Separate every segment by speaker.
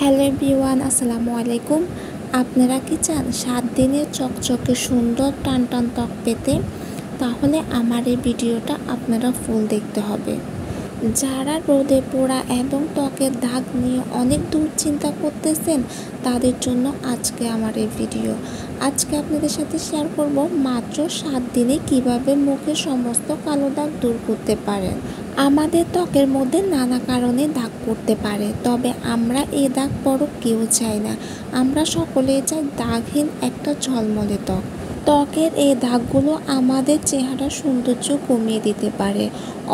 Speaker 1: Hello everyone, আসসালামু আলাইকুম। আপনারা কি চান 7 দিনে চকচকে সুন্দর টান টান ত্বক পেতে? তাহলে আমার এই ভিডিওটা আপনারা ফুল দেখতে হবে। যারা রোদে পোড়া এবং ত্বকের দাগ নিয়ে অনেক দুশ্চিন্তা করতেছেন, তাদের জন্য আজকে আমার এই ভিডিও। আজকে আপনাদের সাথে শেয়ার করব মাত্র 7 দিনে কিভাবে মুখের সমস্ত কালো দাগ দূর করতে পারেন। আমাদের ত্বকের মধ্যে নানা কারণে দাগ পড়তে পারে, তবে আমরা এই দাগ পড়ুক কেউ চাই না। আমরা সকলেই চাই দাগহীন একটা ঝলমলে ত্বক। ত্বকের এই দাগগুলো আমাদের চেহারার সৌন্দর্য কমিয়ে দিতে পারে।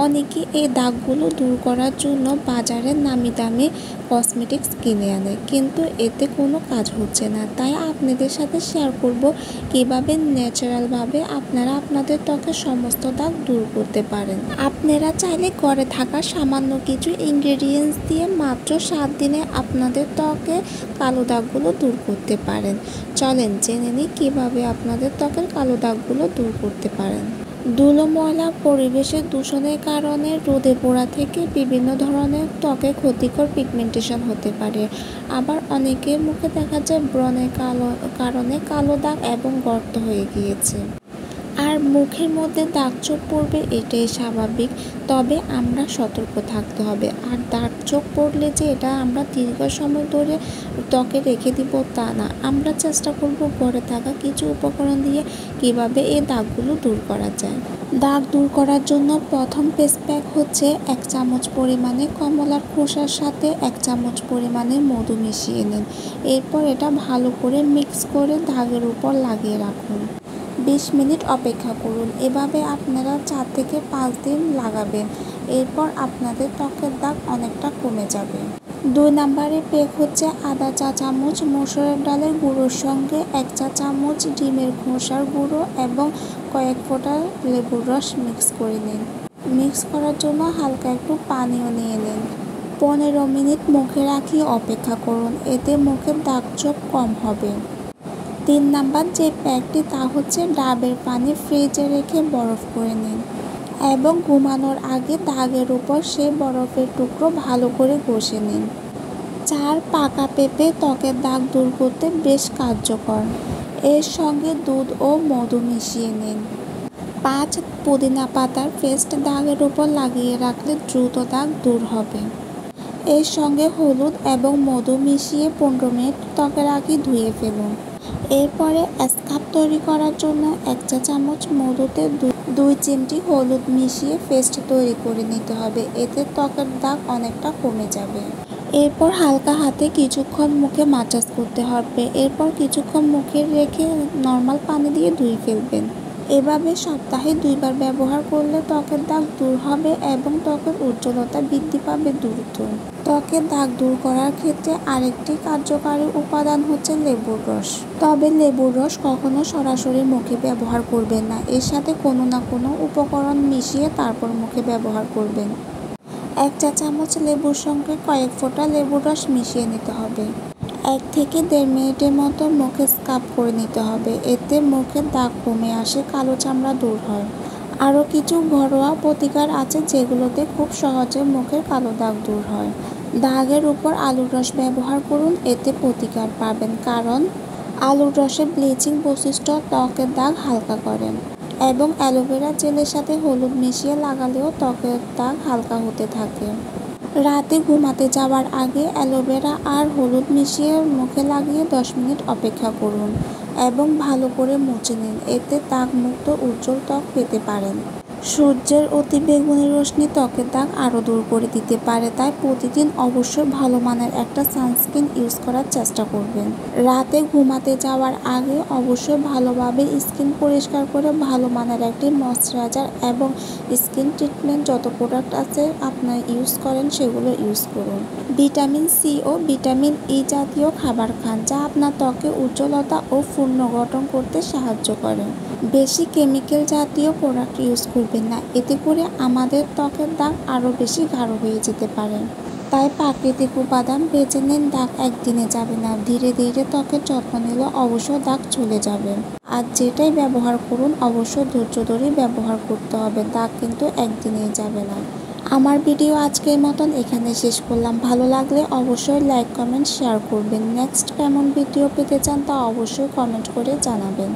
Speaker 1: অনেকে এই দাগগুলো দূর করার জন্য বাজারের নামি দামি কসমেটিক্স কিনে আনে, কিন্তু এতে কোনো কাজ হচ্ছে না। তাই আপনাদের সাথে শেয়ার করব কিভাবে ন্যাচারালভাবে আপনারা আপনাদের ত্বকের সমস্ত দাগ দূর করতে পারেন। আপনারা চাইলে ঘরে থাকা সামান্য কিছু ইনগ্রেডিয়েন্টস দিয়ে মাত্র 7 দিনে আপনাদের ত্বকে কালো দাগগুলো দূর করতে পারেন। চলেন জেনে নিই কীভাবে আপনাদের ত্বকের কালো দাগগুলো দূর করতে পারেন। ধুলো, ময়লা, পরিবেশের দূষণের কারণে রোদে পোড়া থেকে বিভিন্ন ধরনের ত্বকে ক্ষতিকর পিগমেন্টেশন হতে পারে। আবার অনেকের মুখে দেখা যায় ব্রণের কারণে কালো দাগ এবং গর্ত হয়ে গিয়েছে। আর মুখের মধ্যে দাগ চোখ পড়বে, এটাই স্বাভাবিক, তবে আমরা সতর্ক থাকতে হবে। আর দাগ চোখ পড়লে যে এটা আমরা দীর্ঘ সময় ধরে ত্বকে রেখে দিব তা না। আমরা চেষ্টা করব ঘরে থাকা কিছু উপকরণ দিয়ে কিভাবে এই দাগগুলো দূর করা যায়। দাগ দূর করার জন্য প্রথম ফেস প্যাক হচ্ছে 1 চামচ পরিমাণে কমলার খোসার সাথে 1 চামচ পরিমাণে মধু মিশিয়ে নিন। এরপর এটা ভালো করে মিক্স করে দাগের উপর লাগিয়ে রাখুন। 20 মিনিট অপেক্ষা করুন। এভাবে আপনারা 4 থেকে 5 দিন লাগাবেন। এরপর আপনাদের ত্বকের দাগ অনেকটা কমে যাবে। 2 নম্বরে প্যাক হচ্ছে আধা চা চামচ মসুরের ডালের গুঁড়োর সঙ্গে 1 চা চামচ ডিমের খোসার গুঁড়ো এবং কয়েক ফোঁটা লেবুর রস মিক্স করে নিন। মিক্স করার জন্য হালকা একটু পানিও নিয়ে নিন। 15 মিনিট মুখে রাখিয়ে অপেক্ষা করুন, এতে মুখের দাগ ছোপ কম হবে। 3 নাম্বার যে প্যাকটি তা হচ্ছে ডাবের পানি ফ্রিজে রেখে বরফ করে নিন এবং ঘুমানোর আগে দাগের উপর সেই বরফের টুকরো ভালো করে ঘষে নিন। 4 পাকা পেঁপে ত্বকের দাগ দূর করতে বেশ কার্যকর। এর সঙ্গে দুধ ও মধু মিশিয়ে নিন। 5 পুদিনা পাতার পেস্ট দাগের উপর লাগিয়ে রাখলে দ্রুত দাগ দূর হবে। এর সঙ্গে হলুদ এবং মধু মিশিয়ে 15 মিনিট ত্বকের আগে ধুয়ে ফেলুন। এরপরে স্কার্ফ তৈরি করার জন্য 1 চা চামচ মধুতে 2 চিমটি হলুদ মিশিয়ে পেস্ট তৈরি করে নিতে হবে। এতে ত্বকের দাগ অনেকটা কমে যাবে। এরপর হালকা হাতে কিছুক্ষণ মুখে মাসাজ করতে হবে। এরপর কিছুক্ষণ মুখে রেখে নর্মাল পানি দিয়ে ধুয়ে ফেলবেন। এভাবে সপ্তাহে 2 বার ব্যবহার করলে ত্বকের দাগ দূর হবে এবং ত্বকের উজ্জ্বলতা বৃদ্ধি পাবে দ্রুত। ত্বকের দাগ দূর করার ক্ষেত্রে আরেকটি কার্যকারী উপাদান হচ্ছে লেবুর রস। তবে লেবুর রস কখনো সরাসরি মুখে ব্যবহার করবেন না। এর সাথে কোনো না কোনো উপকরণ মিশিয়ে তারপর মুখে ব্যবহার করবেন। 1 চা চামচ লেবুর সঙ্গে কয়েক ফোঁটা লেবুর রস মিশিয়ে নিতে হবে। 1 থেকে 1.5 মিনিটের মতো মুখে স্ক্রাব করে নিতে হবে। এতে মুখের দাগ কমে আসে, কালো চামড়া দূর হয়। আরও কিছু ঘরোয়া প্রতিকার আছে যেগুলোতে খুব সহজে মুখের কালো দাগ দূর হয়। দাগের উপর আলুর রস ব্যবহার করুন, এতে প্রতিকার পাবেন, কারণ আলুর রসের ব্লিচিং বৈশিষ্ট্য ত্বকের দাগ হালকা করে। এবং অ্যালোভেরা জেলের সাথে হলুদ মিশিয়ে লাগালেও ত্বকের দাগ হালকা হতে থাকে। রাতে ঘুমাতে যাওয়ার আগে অ্যালোভেরা আর হলুদ মিশিয়ে মুখে লাগিয়ে 10 মিনিট অপেক্ষা করুন এবং ভালো করে মুছে নিন। এতে দাগমুক্ত উজ্জ্বল ত্বক পেতে পারেন। সূর্যের অতিবেগুনি রশ্মি ত্বকের দাগ আরও দূর করে দিতে পারে, তাই প্রতিদিন অবশ্যই ভালো মানের একটা সানস্ক্রিন ইউজ করার চেষ্টা করবেন। রাতে ঘুমাতে যাওয়ার আগে অবশ্যই ভালোভাবে স্কিন পরিষ্কার করে ভালো মানের একটি ময়শ্চারাইজার এবং স্কিন ট্রিটমেন্ট যত প্রোডাক্ট আছে আপনারা ইউজ করেন সেগুলো ইউজ করুন। ভিটামিন সি ও ভিটামিন ই জাতীয় খাবার খান, যা আপনার ত্বকে উজ্জ্বলতা ও পুনর্গঠন করতে সাহায্য করে। বেশি কেমিক্যাল জাতীয় প্রোডাক্ট ইউজ করবেন না, এতে করে আমাদের ত্বকের দাগ আরও বেশি গাঢ় হয়ে যেতে পারে। তাই প্রাকৃতিক উপাদান বেছে নিন। দাগ একদিনে যাবে না, ধীরে ধীরে ত্বকের যত্ন নিলে অবশ্যই দাগ চলে যাবে। আর যেটাই ব্যবহার করুন অবশ্যই ধৈর্য ধরে ব্যবহার করতে হবে, দাগ কিন্তু একদিনেই যাবে না। আমার ভিডিও আজকের মতন এখানে শেষ করলাম। ভালো লাগলে অবশ্যই লাইক কমেন্ট শেয়ার করবেন। নেক্সট কেমন ভিডিও পেতে চান তা অবশ্যই কমেন্ট করে জানাবেন।